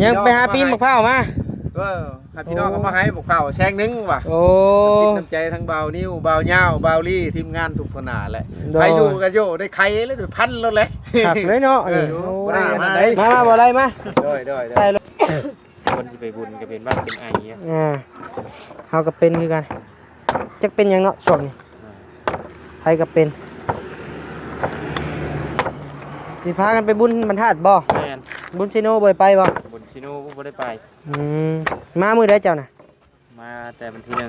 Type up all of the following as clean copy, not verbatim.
ยังไปหาปีนมะพร้าวมาให้พี่น้องก็มาให้บอกข่าวแช่งนึงว่ะโอ้กินน้ำใจทั้งเบานิ้วเบาเงาเบาลี่ทีมงานทุกขนาดแหละใครอยู่กันโยได้ใครแล้วด้วยพันแล้วเลยขักเลยเนาะมาบ่อะไรมาใส่รถคนสิไปบุญก็เป็นบ้านเป็นไอ้เงี้ยเฮาก็เป็นคือกันจักเป็นยังเนาะช่วงนี้ใครก็เป็นสิพากันไปบุญบรรทัดบ่บุญชิโน่บ่ไปบ่บุญชิโน่บ่ได้ไปมามื้อใดเจ้าน่ะมาแต่วันที่1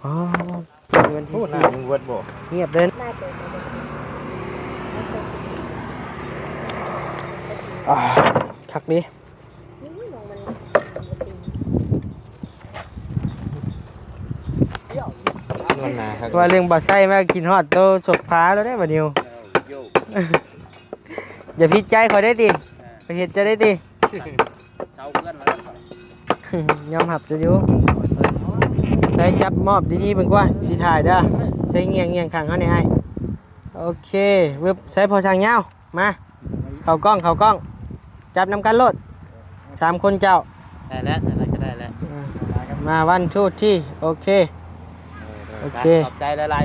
อ๋อวันที่4วัดบ่เงียบเดินคักดิว่าเรื่องบ่ใส่มากินฮอดโตศพพาแล้วได้บ่นิวอย่าพิจัยขอได้ติไปเฮ็ดจะได้ติเช้าเพื่อนแล้วยอมหับจะอยู่ใส่จับมอบดีๆเบิ่งกว่าสิถ่ายเด้อใส่เงียงข้างเฮานี่ให้โอเคเว็บใส่พอสร้างยาวมาเข้ากล้องจับนำกันโลด3คนเจ้าได้แล้วก็ได้แล้วมาวันทูตที่โอเคขอบใจหลาย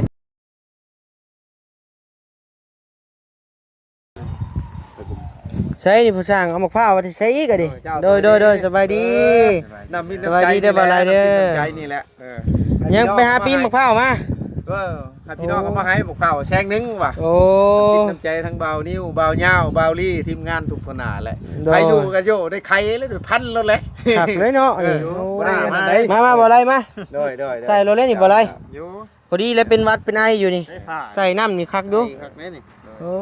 ใส่นี่ผู้สร้างเอามะพร้าวมาใส่อีกอ่ะดิโดยสบายดีสบายดีเด้อบ่าวไรเด้อใจนี่แหละยังไปหาปีนมะพร้าวมาให้พี่น้องก็มาให้บอกข่าวแช่งนึงว่ะโอ้กินน้ำใจทั้งเบานิ้วเบาเงาเบาลี่ทีมงานทุกขนาดแหละใครอยู่กันโยได้ใครแล้วด้วยพันแล้วเลยขักเลยเนาะมาบ่อะไรมาใส่รถเล่นนี่บ่อะไรพอดีเลยเป็นวัดเป็นไออยู่นี่ใส่น้ำนี่คักดูโอ้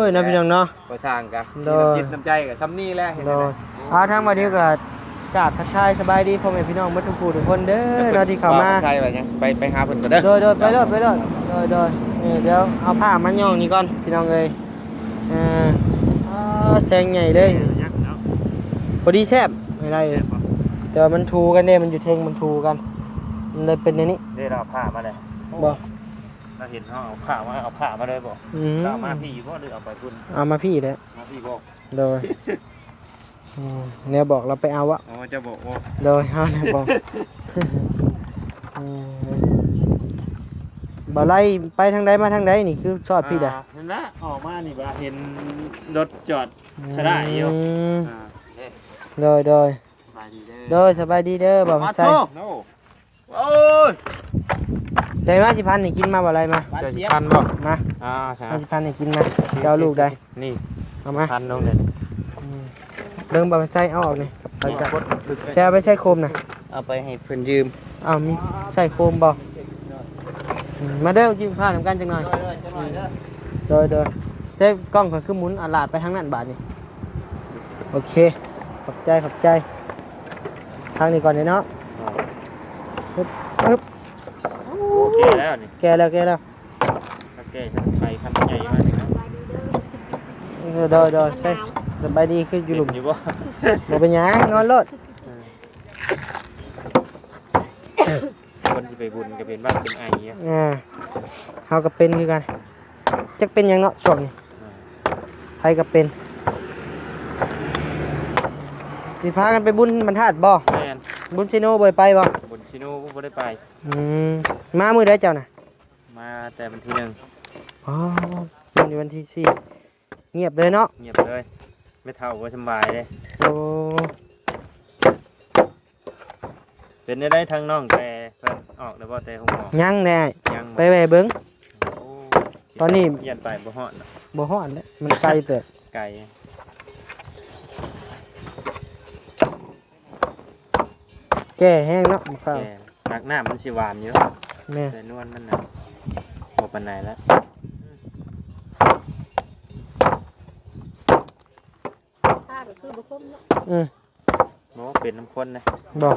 ยน้ำพี่น้องเนาะก็สร้างกันจิตน้ำใจกับซ้ำนี่แหละทางมาดีก็กราบทักทายสบายดีพ่อแม่พี่น้องทุกผู้ทุกคนเด้อเนาะที่เข้ามาใช่ไปยังไปหาเพิ่นก่อนเด้อโดยไปเลิศเดี๋ยวเอาผ้ามาย่องนี่ก่อนพี่น้องเอ้ยแซงใหญ่เลยพอดีแซ่บอะไรแต่มันทูกันเด้มันอยู่เทิงมันทูกันมันเลยเป็นในนี้ได้เราผ้ามาเลยบ่เราเห็นเขาเอาผ้ามาเลยบอกเอามาพี่บ่หรือเอาไปพุ่นเอามาพี่เลยมาพี่บอกโดยเนี่ยบอกเราไปเอาวะจะบอกว่าโดยเอาเนี่ยบอกบ่ไล่ไปทางใดมาทางใดนี่คือชอดพี่เด้อเห็นละออกมานี่บ่เห็นรถจอดชะได้อยู่โดยสบายดีเด้อบ่ใส่โอ้ยใส่มา10,000นี่กินมาบ่อะไรมา10,000บ่มา10,000นี่กินมาเจ้าลูกได้นี่เอามา1,000ลงเนี่ยเริ่มบ่ใส่เอาออกนี่ไปจับแช่ไปใส่โคมน่ะเอาไปให้เพิ่นยืมมีใส่โคมบ่มาเด้อยืมผ้านำกันจังหน่อยโดยใช้กล้องก่อนคือหมุนอาลาดไปทางนั้นบาดนี่โอเคขอบใจทางนี้ก่อนเนาะปึ๊บแก่แล้วนี่แก่แล้วแก่ไฟคันใหญ่มากโดยใช่สบายดีคืออยู่หลุมอยู่บ่บ่เป็นหยังนอนรถคนสิไปบุญก็เป็นบ้านเป็นไอ้เงี้ยเฮาก็เป็นคือกันจักเป็นยังเนาะช่วงนี้ใครก็เป็นสิพากันไปบุญบรรทัดบ่บุญชิโน่บ่ไปบ่บุญชิโน่บ่ได้ไปมามื้อใดเจ้าน่ะมาแต่วันที่1อ๋อวันที่4เงียบเลยเนาะเงียบเลยไม่เท่าบ่สบายเลยโอ้เป็นได้ทางน้องแต่เพิ่นออกแล้วบ่แต่ของหมอยังแน่ไปแวะเบิ่งตอนนี้ยันไปบ่ฮอดแล้วมันไกลเด้อไกลแก่แห้งเนาะมะพร้าวผักน้ำมันสิหวานอยู่แต่นวลมันน่ะบ่ปานใดแล้วถ้าก็คือบ่คมเนาะบ่เป็นน้ำข้นนะบ่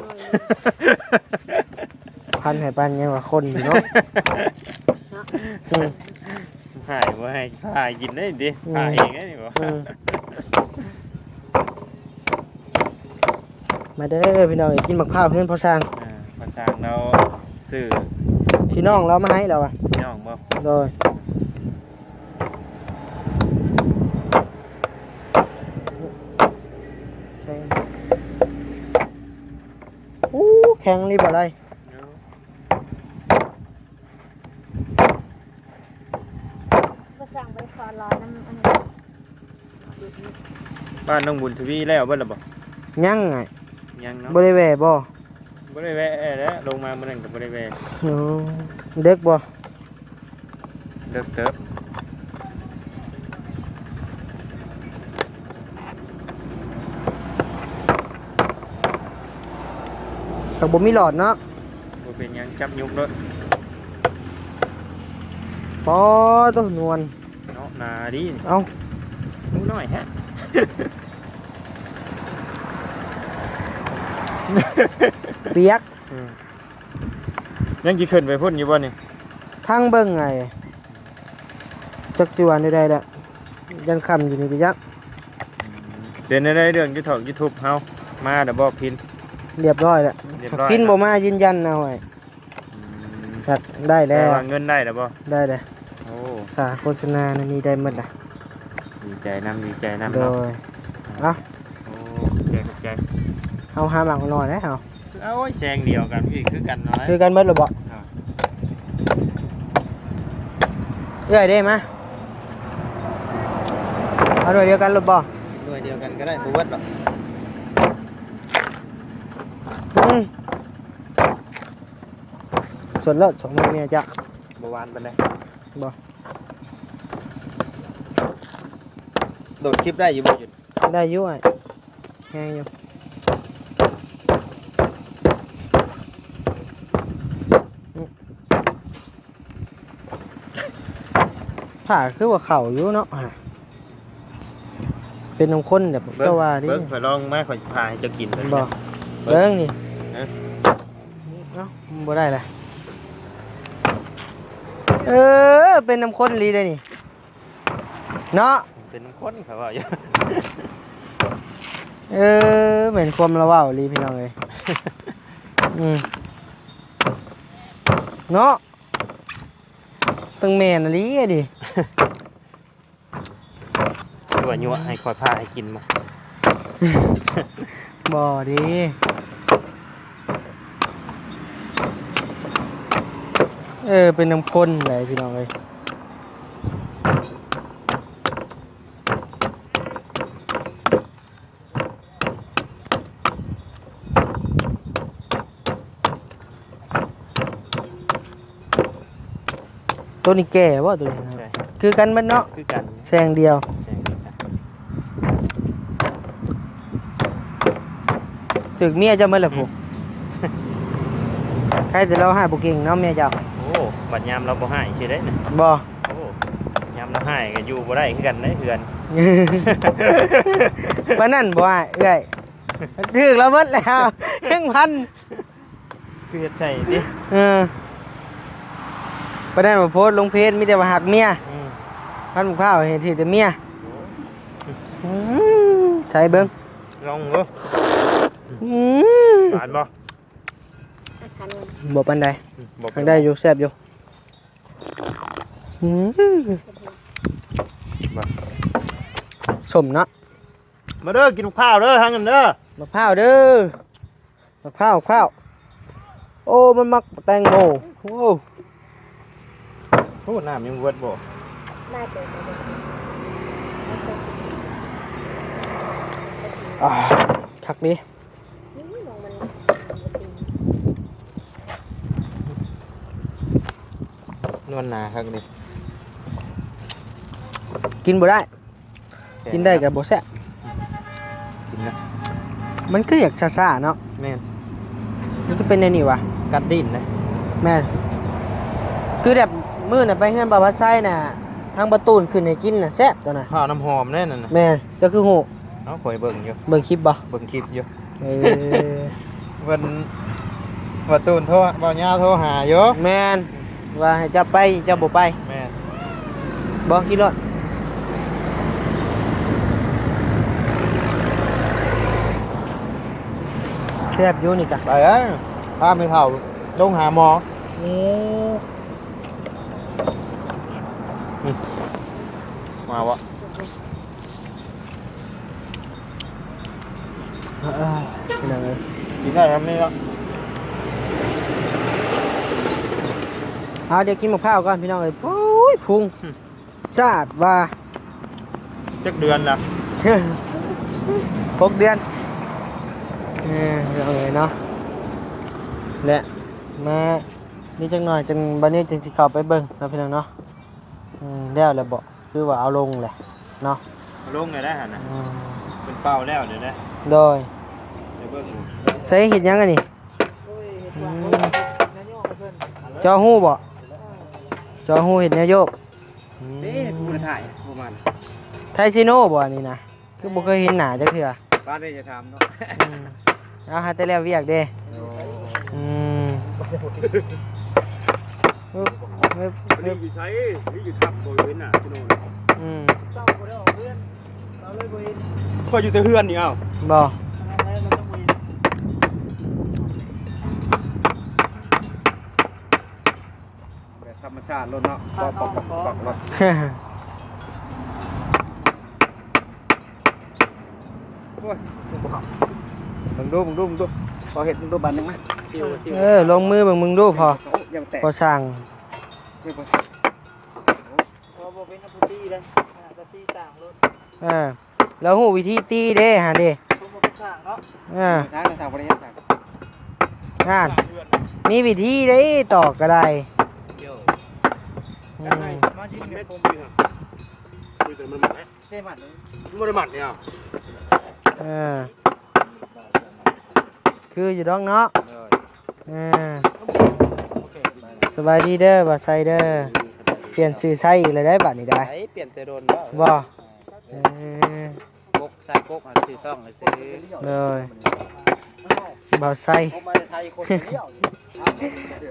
พันให้ปันยังว่าคนอยู่เนาะหายบ่ให้หายกินได้ดิหายเองได้นี่บ่มาเด้อพี่น้องกินมะพร้าวเพื่อนพ่อสร้างเราซื้อพี่น้องเรามาให้เราพี่น้องบ่โดยใช่ อู้แข็งรีบอะไร ก็สั่งไปขอรอน้ำอันนี้ บ้านน้องบุญทวีแล้วเบิ่นล่ะบ่ ยังไง ยังเนาะ บ่ได้แหวบ่ บ่ได้แวะแล้วลงมามื้อนั้นก็บ่ได้แวะ อ๋อเด็กบ่ เลิกเติบ แต่บ่มีหลอดเนาะ บ่เป็นหยังจับยุกเด้อ ปอตัวนวล เนาะหนาดี เอ้า หนูน้อยฮะ เปียก ยังสิขึ้นไปพุ่นอยู่บ่นี่ พังเบิ่งไงจักสิว่าได้ละยันค่ำอยู่นี่พี่ยักษ์ เดี๋ยวในเรื่องYouTube เฮามาเดี๋ยวบอกพิน เรียบร้อยแล้ว เรียบ ถ้า ร้อย กินบ่มายืนยันเอาไว้จักได้แล้ว ต่าเงินได้แล้วบ่ ได้แล้ว โอ้ ค่ะโฆษณานั่นนี่ได้หมดล่ะ ดีใจนำดีใจนำ โด เนาะ ยเอ้า โอ้ใจ เอาหาหมักหน่อยนะเอา เอาไว้แซงเดียวกันพี่คือกันเนาะ คือกันเบิดหรือบ่เอ้ยได้มาเอาหน่วยเดียวกันหรือบ่ ด้วยเดียวกันก็ได้บ่เบิดหรอก ส่วนเลิศสองมือเนี่ยจ้ะ บ่หวานปานใด บ่ โดดคลิปได้อยู่บ่หยุด ได้อยู่ไอ้แห้งอยู่ผ่าคือว่าเข่าอยู่เนาะเป็นน้ำข้นแบบเจ้าว่าดิ เบิ่งข่อยลองมาข่อยพาให้เจ้ากินเบิ่ง บ่เบิ้งนี่ ฮะ เอ้าบ่ได้เลยเป็นน้ำข้นลีเลยนี่เนาะ เป็นน้ำข้นเขาว่าอยู่ เหมือนความระว่าวลีพี่น้องเลย เนาะตั้งแม่นอะลีอะดิ ตัวยั่วให้ข่อยพาให้กินมา บ่ดีเป็นน้ำข้นเลยพี่น้องเลยตัวนี้แก่ว่าตัวนี้ ใช่ คือกันมันเนาะ คือกัน แซงเดียว ใช่คือกัน ถึกเมียเจะไม่ละผูกใครแต่เราหาบุกิงเนาะเมียเจ้า โอ้บัดยามเราบ่ให้สิได้นะ บ่ โอ้ยามเราให้ก็อยู่บ่ได้คือกันได้เฮือน ปานนั่นบ่อ้ายเอ้ยถึกแล้วหมดแล้วยังพัน คือเฮ็ดใช่ดิ ปานนั่นมาโพสต์ลงเพจมีแต่ว่าหักเมีย อืม พันหมูข้าวเห็นที่แต่เมีย โอ้ ใส่เบิ่ง ลองบ่หวานบ่ อาการ บ่ปานใด บ่ ทางได้อยู่แซ่บอยู่สมเนาะ มาเด้อกินข้าวเด้อทางนั้นเด้อ มะพร้าวเด้อมะพร้าวข้าวโอ้มันมักแตงโมโอ้ โอ้น้ำยังเวิดบ่ ได้เกิด คักดี นี่มองมัน นวลหนาครับนี่ กินบ่ได้กินได้กับบ่แซ่บ กินนะ มันก็อยากซ่าๆเนาะ แม่น มันก็เป็นในนี่วะ กัดดินนะ แม่นคือแบบมื้อน่ะไปเฮือนบ่าววัดไส้น่ะทางประตูนขึ้นให้กินน่ะแซ่บตัวน่ะ ข้าวน้ำหอมแน่นั่นน่ะ แม่นเจะคือฮู้ เอาข่อยเบิ่งอยู่ เบิ่งคลิปบ่ เบิ่งคลิปอยู่ เออ วันว่าตูนโทรบ่ยาวโทรหาอยู่ แม่นว่าให้เจะไปเจะบ่ไป แม่น บ่กี่รถแซ่บอยู่นี่จ้ะ ไปเอ้ยพาไปเฒ่าลงหาหมอ โอ้ มาวะ เออ พี่น้องเอ้ย กินได้ครับนี่ครับ เอาเดี๋ยวกินหมกข้าวก่อนพี่น้องเอ้ยโอ้ยพุงชาดว่า จักเดือนละ 6 เดือนพี่น้องเอ้ยเนาะและมานี่จังหน่อยจังบัดนี้จังสิเข้าไปเบิ่งเนาะพี่น้องเนาะแล้วแหละบ่คือว่าเอาลงแหละเนาะ ลงไงได้หั่นน่ะเป็นเป้าแล้วเดี๋ยวนะ โดย เดี๋ยวเบิ่งดู ใส่เห็ดหยังอันนี้จอหู้บ่จอหู้เห็ดแนวโยก นี่กูมาถ่ายประมาณ ไทซิโน่บ่อันนี้นะคือบ่เคยเห็นหน้าจักเทื่อ บ้านได้จะทำเนาะ เอาหาแต่แล้วเวียกเด้อืม นี่อยู่ใช้นี่อยู่ทับบริเวณน่ะชิโน่ อืม คอยอยู่แต่เฮือนนี่เอ้า บ่ แบบธรรมชาติรถเนาะปอกรถโอ้ยสุบ่มึงดูพอเห็ดมึงดูบันนึงมั้ยซิว ลงมือเบิ่งมึงดูพอ ยังแตก พอสั่ง บ่เป็นน้ำพุตี้เลยน้ำตีต่างรถ แล้วฮู้วิธีตีเด้หาเด้ ผมบ่เป็นสร้างเนาะ ทางบริษัท งานมีวิธีเด้ตอกก็ได้ เดี๋ยว อืม มาที่เม็ดผมอยู่น่ะคุยแต่มันหมัดไหม เต้มัน มันบ่ได้หมัดเนี่ย คืออยู่ดอกเนาะสบายดีเด้อบ่ใส่เด้อเปลี่ยนชื่อใส่อีกเลยได้บัดนี้ได้ เปลี่ยนแต่โดน บ่เออก กใส่กกอ่ะซื้อซ่องเลยซื้อ เลยบ่ใส่ ผมมาไทยคนเดียว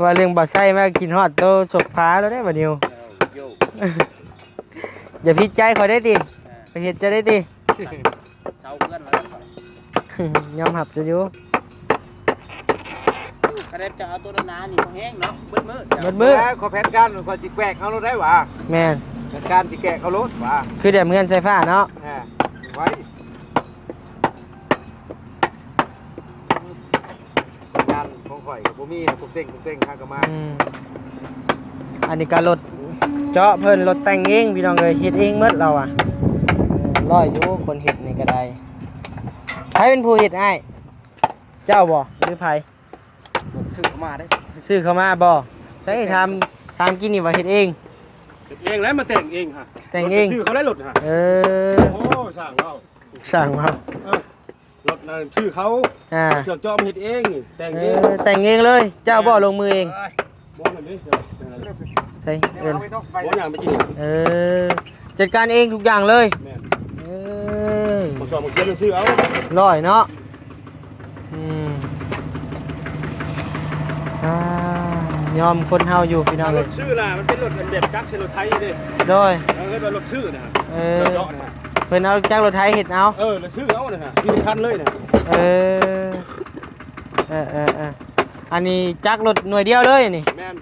ว่าเรื่องบ่ใส่มากินฮอดโตสกพาแล้วได้บัดนิว โย อย่าผิดใจขอยได้ติไปเฮ็ดจะได้ติ เช้าเพื่อนแล้ว ยอมรับจะอยู่ คะแนนจะเอาตัวนานี่พอแห้งเนาะเบิดมือขอแผนการขอสิแกกเอารถได้หว่า แม่น แผนการสิแกกเอารถหว่า คือแบบเงินใส่ฟ้าเนาะ ไว้งานของข่อยกับบ่มีตุกเต้งข้างก็มา อันนี้ก็รถเจาะเพิ่นรถแต่งเองพี่น้องเอ้ยเฮ็ดเองหมดเราอ่ะร้อยอยู่คนเฮ็ดนี่ก็ได้ใครเป็นผู้เฮ็ดอ้ายเจ้าบ่หรือไผ ซื้อเข้ามาได้ ซื้อเข้ามาบ่ใช่ทำกินนี่ว่าเฮ็ดเอง เองแล้วมาแต่งเองฮะ แต่งเอง ชื่อเขาได้รถฮะ โอ้ สร้างเรา สั่งครับ รถนั่นชื่อเขาเครื่องจอมเฮ็ดเองนี่แต่งเอง แต่งเองเลยเจ้าบ่ลงมือเอง บ่นั่นนี่ ใช่เอิ้น บ่อย่างไปกิน จัดการเองทุกอย่างเลย แม่น เออ ผมสอนผมเขียนชื่อเอา ร้อยเนาะยอมคนเฮาอยู่พี่น้อง ร เลย ถชื่อน่ะมันเป็นรถแบบจักรใช่รถไทยดิ โดย แล้วก็รถชื่อนะฮะเจาะนะ เพิ่นเอาจากรถไถเฮ็ดเอา แล้วชื่อเอานะฮะมีคันเลยนะ เอออันนี้จักรถหน่วยเดียวเลยนี่ แม่น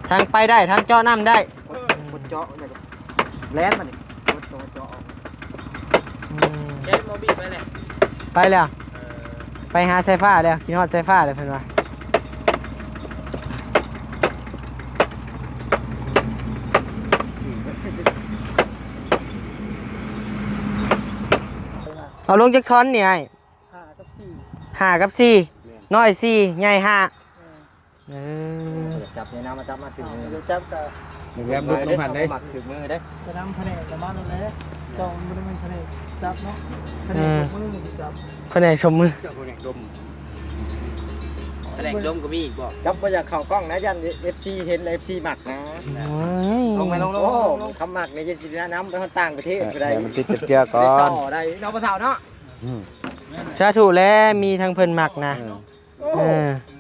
ทางไปได้ทางเจาะน้ำได้ คนเจาะเนี่ยแล่นมันรถเจาะ แกนบ่บีไปเลย ไปแล้วไปหาไฟฟ้าแล้วคิดฮอดไฟฟ้าเลยเพิ่นว่าเอาลงจากท่อนนี่ไอ้5 กับ 4น้อย4ใหญ่5จับในน้ำมาจับมาถึงมือ จับกับ มึงแรมลุกลงหันได้ถึงมือได้ จะนำแผนกกับบ้านนั่นแหละจองมันเป็นแผนกจับเนาะแผนกมือจับ แผนกชมมือ จับแผนกดม แผนกดมก็มีอีกบ่ จับมาจากข่าวกล้องนะยัน FC เห็น FC หมักนะลงคำหมักในเยสินะน้ำไปคนต่างประเทศไปได้ มันติดเจือก่อ ได้ซ่อน ได้น้องภาษาเนาะ สาธุและมีทางเพิ่นมักนะ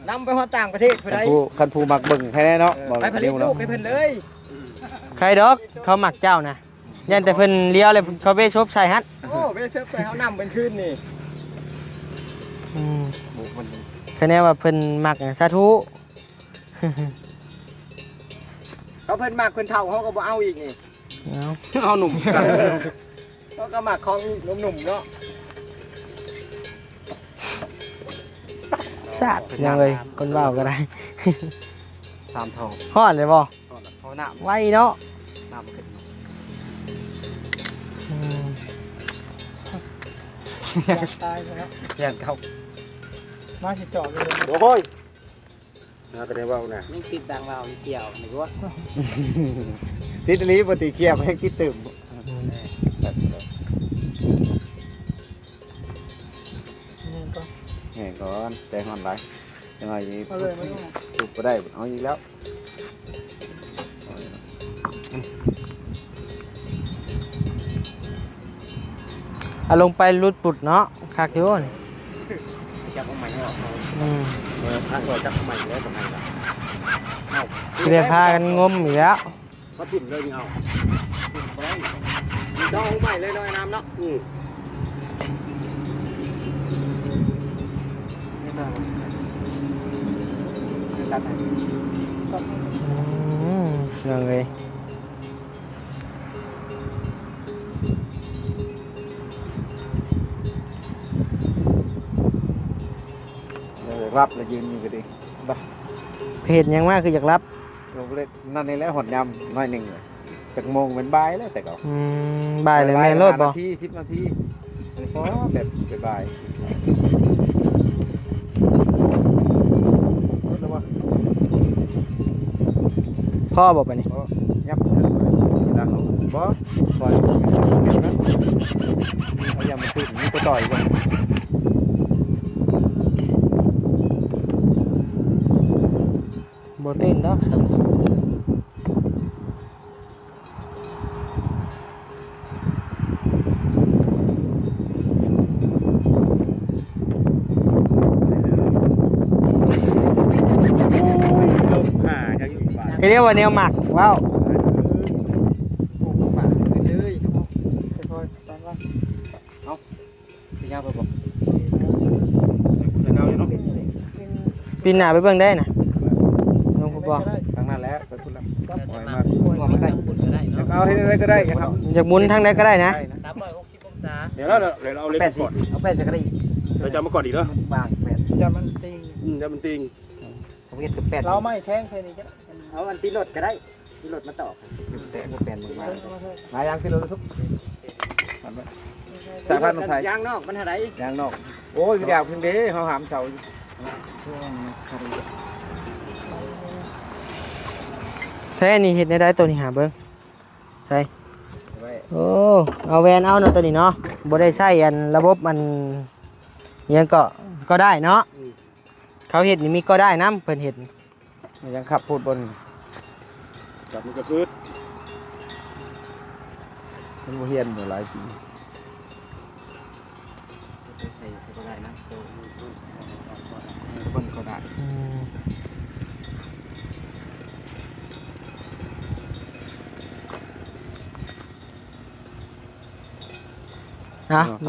น้ำไปคนต่างประเทศไปได้ คันผู้มักเบิ่งแค่นี้เนาะ ไปผลิตลูกให้เพิ่นเลย ใครดอกเขามักเจ้านะยันแต่เพิ่นเลี้ยวเลยเขาไปชบใส่ฮัท โอ้เวเซฟใส่เขานำเป็นคืนนี่ คะแนนว่าเพิ่นมักสาธุ เขาเพิ่นหมักเพิ่นเท่าเขาก็บ่เอาอีกนี่ เอาหนุ่ม เขาก็หมักของหนุ่มๆเนาะ ชาติยังเลยคนเว้าก็ได้ 3 ทอง ฮ้อนเลยบ่ เพราะน้ำ ไวเนาะ น้ำมันขึ้น อืม อยากตายนะครับ เพียงเขา มาสิจอดเลย โอ้ยน่าจะได้เว้านะ นี่ติดดังเราเกี่ยวหรือว่า ติดอันนี้ปฏิเคียบให้ติดตึม นี่ก็ แห่ก่อนแต่ฮอนไรยังไง เอาเลยไม่ต้อง ถูกก็ได้เอาอีกแล้ว เอาลงไปรุดปุดเนาะคักอยู่นี่ จับของใหม่เอา อืม ถ้าเราจับใหม่แล้วทำไมล่ะ สิได้พากันงมอีกแล้ว เขาถิ่มเลยเอา จ้องใหม่เลยน้อยน้ำเนาะ อืมยังเลย รับแล้วยืนอยู่ก็ดี เพจยังมากคืออยากรับ ลงเล่นนั่นนี่แหละหดยำน้อยหนึ่งเลยจากโมงเป็นบ่ายแล้วแต่ก็ บ่ายเลยแม่นโลดบ่ นาที10 นาทีพอแบบบ่าย พ่อบอกไปนี่ ยับดังบ่ปล่อยเอายำมาตื่นนี่ก็ต่อยกัน บ่เต้นเนาะเรียกว่าแนวหมักว้าว เลยค่อยๆตอนว่าเอาไปยาวไปบอก ปีนหน้าไปเบิ่งได้น่ะน้องผู้บอก ทางนั้นแล้วไปคุณแล้วปล่อยมา หัวมันได้ปุ่นก็ได้ จะเอาให้ได้ก็ได้ครับ อยากหมุนทางใดก็ได้นะ 360องศา เดี๋ยวเราเอาเล็กก่อน เอาแป้งจะกระดิ่ง เราจะเอามาก่อนอีกเหรอบ างแป้ง จะมันติง จะมันติง ผมเห็นกับแป้ง เราไม่แทงแค่นี้ก็ เอาอันตีรถก็ได้ตีรถมาต่อแป้งกับแป้งมึงมา หายางที่เราทุกสายพันธุ์ไทย ยางนอกมันเท่าไหร่ ยางนอกโอ้ยยาวเพิ่งเด้เขาหามเสา ใช่นี่เห็ดในได้ตัวนี้หาเบิ่งใช่โอ้เอาแวนเอาเนาะตัวนี้เนาะบ่ได้ใช้อันระบบมันอิหยังก็ได้เนาะเขาเห็ดนี่มีก็ได้น้ำเพิ่นเห็ด ยังขับพูดบน จับมันกระพืด มันเฮียนอยู่หลายปีบนก็ได้ อืม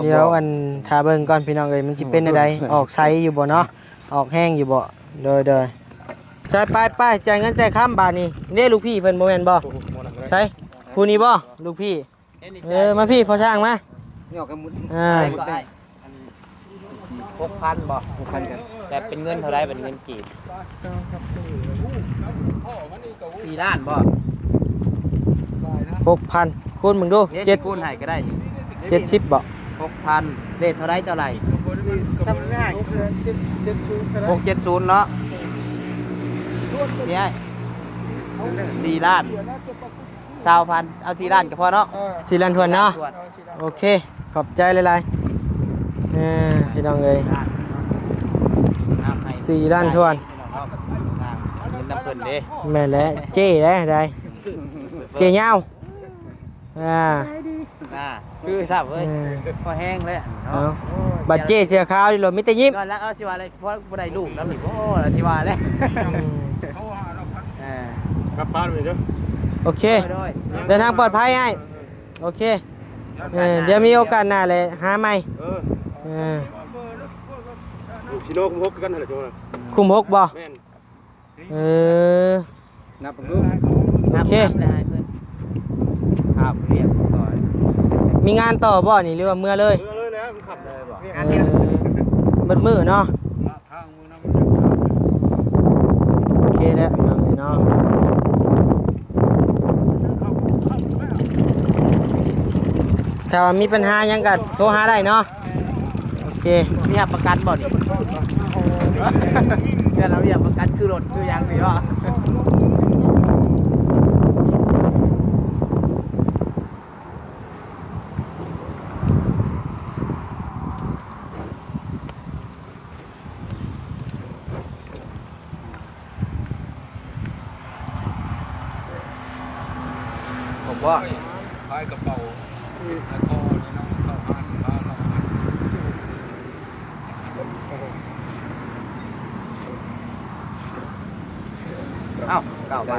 เดี๋ยวอันทาเบิ่งก่อนพี่น้องเอ้ยมันสิเป็นอะไรออกไซส์อยู่บ่เนาะออกแห้งอยู่บ่โดยใช่ไปจ่ายเงินจ่ายค่ำบาทนี่เด้ลูกพี่เพิ่นบ่แม่นบ่ใช่ผู้นี้บ่ลูกพี่มาพี่พอช่างมา นี่ออกกันมุด 6,000 บ่6,000กันแต่เป็นเงินเท่าไรเป็นเงินกีบ4ล้านบ่ 6,000คูณมึงดู คูณให้ก็ได้ 70บ่ 6,000เลทเท่าไรเท่าไหร่ ทำง่าย670 670เนาะนี่ไอ้4ล้าน20,000เอา4ล้านก็พอเนาะ 4ล้านทวนเนาะโอเคขอบใจหลายๆพี่น้องเอ้ย4ล้านทวน เงินน้ำเพิ่นเด้ แม่นแล้วเจ้ได้เจ้ยาว คือทราบเว้ยพอแห้งเลย เอาบัดเจ้เสื้อขาวดิโลมิตรยิ้ม ก็แล้วเอาสิว่าอะไรเพราะบ่ได้ลูกแล้วนี่โอ้แล้วสิว่าอะไร กลับบ้านไปเด้อ โอเคเดินทางปลอดภัยให้โอเคเดี๋ยวมีโอกาสหน้าเลยหาใหม่ ลูกชิโน่คุมพกกันเหรอโจ้ คุม6บ่ แม่น นับดู โอเค ครับเรียกก่อน มีงานต่อบ่นี่หรือว่าเมื่อเลย เลยนะมันขับเลยบ่ เบิดมือเนาะ ทางมือน้ำ นาะถ้าว่ามีปัญหาหยังก็โทรหาได้เนาะโอเค มีหับประกันบ่นี่เดี๋ยวเราอยากประกันคือรถคือยังดีวะ ผมว่า พายกระเป๋าแล้วก็นี่น้องเข้าห้านพาเข้าห้าน เอ้าเก่าไป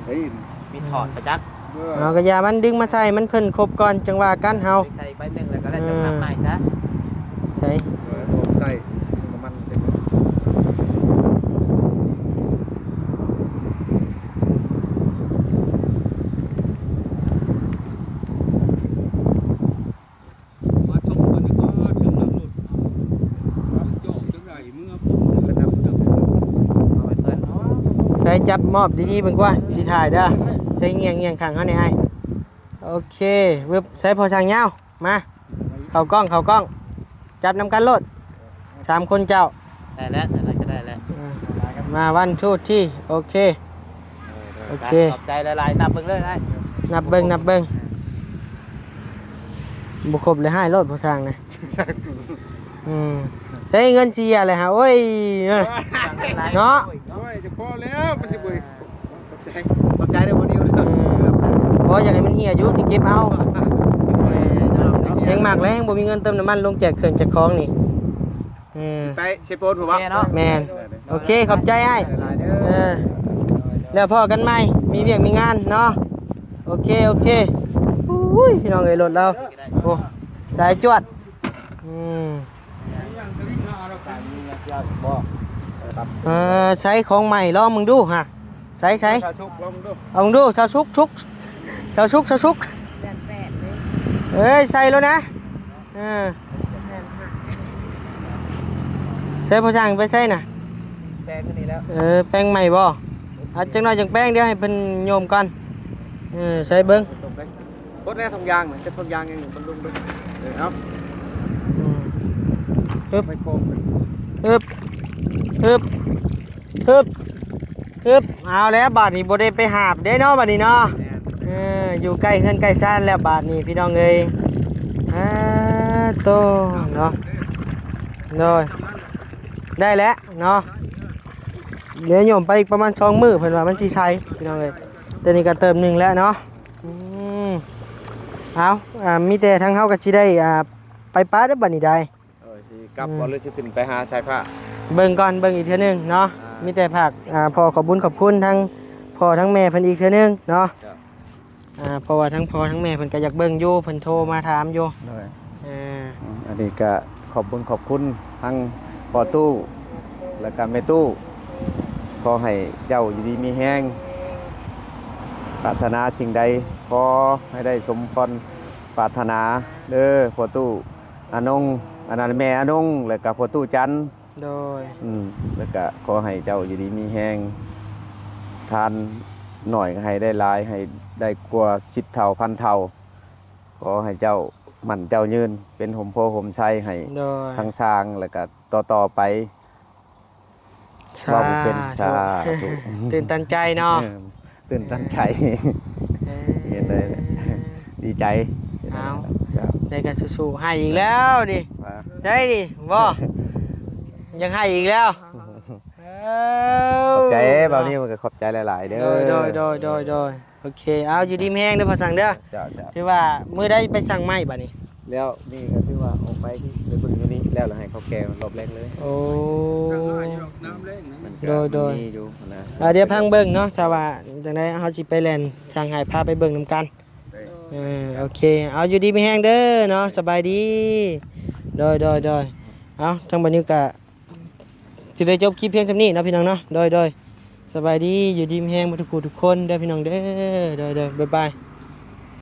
เฮ้ย มีถอดประจักษ์ เอากระยามันดึงมาใส่มันขึ้นครบก่อนจังว่ากันเฮา ใส่ไปหนึ่งแล้วก็ได้จะทำใหม่ซะ ใส่ ผมใส่น้ำมันเต็ม มาชมกันดีกว่าถึงหลังรถโจกถึงไหนเมื่อปุ๊บ เอาไปเพิ่น ใส่จับมอบดีๆเบิ่งกว่าสิถ่ายเด้อใส่เงียงข้างเฮานี่ให้โอเคเว็บใส่พอช่างยาวมาเข้ากล้องจับนำกันโลด3คนเจ้า ได้แล้วอะไรก็ได้แล้ว มาวันทูตที่โอเคโอเค ขอบใจละลายนับเบิ่งเลยได้ นับเบิ่งบุครบเลยให้รถผู้สร้างนะใช้เงินเสียเลยฮะโอ้ยเนาะ โอ้ยจะพอแล้วมันจะบุยขอบใจได้บ่นิว เพราะอยากให้มันเหี่ยอยู่สิเก็บเอายังมากแล้วยังบ่มีเงินเติมน้ำมันลงแจกเขื่อนแจกคลองนี่ ไปเชฟโปนผมว่า เนาะ แมนโอเคขอบใจไอ้แล้วพ่อกันไหมมีเวียกมีงานเนาะโอเคอุ้ยพี่น้องเอ้ยรถเราโอ้สายจวดใช้ของใหม่ลองมึงดูฮะใช้ ชาชุกลองดู เอามึงดูชาวชุกแปดเลย เอ้ยใส่แล้วนะใส่พอช่างไปใส่น่ะ แปลงกันนี่แล้ว แป้งใหม่บ่จังน้อยจังแป้งเดี๋ยวให้เพิ่นโยมก่อนใส่เบิ่ง รถแน่ทองยางเนี่ยทองยางอย่างหนึ่งมันลุ่มด้วยเอา ฮึบ ไม่โค้ง ฮึบเอาแล้วบาดนี้บ่ได้ไปหาบเด้เนาะบาดนี้เนาะอยู่ใกล้เฮือนใกล้ซ่านแล้วบาดนี้พี่น้องเอ้ยโตเนาะได้แล้วเนาะเดี๋ยวโยมไปอีกประมาณ2 มื้อเพิ่นว่ามันสิใช้พี่น้องเอ้ยแต่นี่ก็เติม1แล้วเนาะเอามีแต่ทางเฮาก็สิได้ไปป้าได้บัดนี้ได้ สิกลับก่อนหรือสิขึ้นไปหาสายผ้า เบิ่งก่อนเบิ่งอีกเทื่อนึงเนาะมีแต่ผักพอขอบคุณทั้งพ่อทั้งแม่เพิ่นอีกเทื่อนึงเนาะเพราะว่าทั้งพ่อทั้งแม่เพิ่นก็อยากเบิ่งอยู่เพิ่นโทรมาถามอยู่อันนี้ก็ขอบคุณทั้งปอตู้และก็แม่ตู้ขอให้เจ้าอยู่ดีมีแห้งปรารถนาสิ่งใดขอให้ได้สมพรปรารถนาเด้อปอตู้อานงอันนั้นแม่อานงแล้วก็ปอตู้จันทร์ โดย แล้วก็ขอให้เจ้าอยู่ดีมีแห้งทานหน่อยให้ได้หลายให้ได้กว่า10 เท่า1,000 เท่าขอให้เจ้ามั่นเจ้ายืนเป็นห่มโพห่มชัยให้ โดย ทั้งสร้างแล้วก็ต่อไปว่าบ่เป็นชา ตื่นตันใจเนาะ ตื่นตันใจเห็นเลยดีใจ เอาได้กันสู้ๆให้อีกแล้วดิใช่ดิบ่ยังให้อีกแล้ว ขอบใจเบานี่มันก็ขอบใจหลายๆเด้อ โดยโอเคเอาอยู่ดีมีแห้งเด้อพอสั่งเด้อ จ้า คือว่ามื้อได้ไปสั่งไม้บัดนี้ แล้วนี่ก็คือว่าออกไปที่ไปเบิ่งอยู่นี่แล้วเราให้เขาแก่รอบแรกเลย โอ้ น้ำเล่นนะ มันก็ โดย มีอยู่นะ เดี๋ยวพังเบิ่งเนาะถ้าว่าจังได๋เฮาสิไปแล่นทางหายพาไปเบิ่งนำกันโอเคเอาอยู่ดีมีแห้งเด้อเนาะสบายดีโดยเอาทั้งบัดนี้ก็สิได้จบคลิปเพียงส่ำนี้เนาะพี่น้องเนาะโดยสบายดีอยู่ดีมีแห้งบ่ทุกผู้ทุกคนเด้อพี่น้องเด้อโดยบ๊ายบาย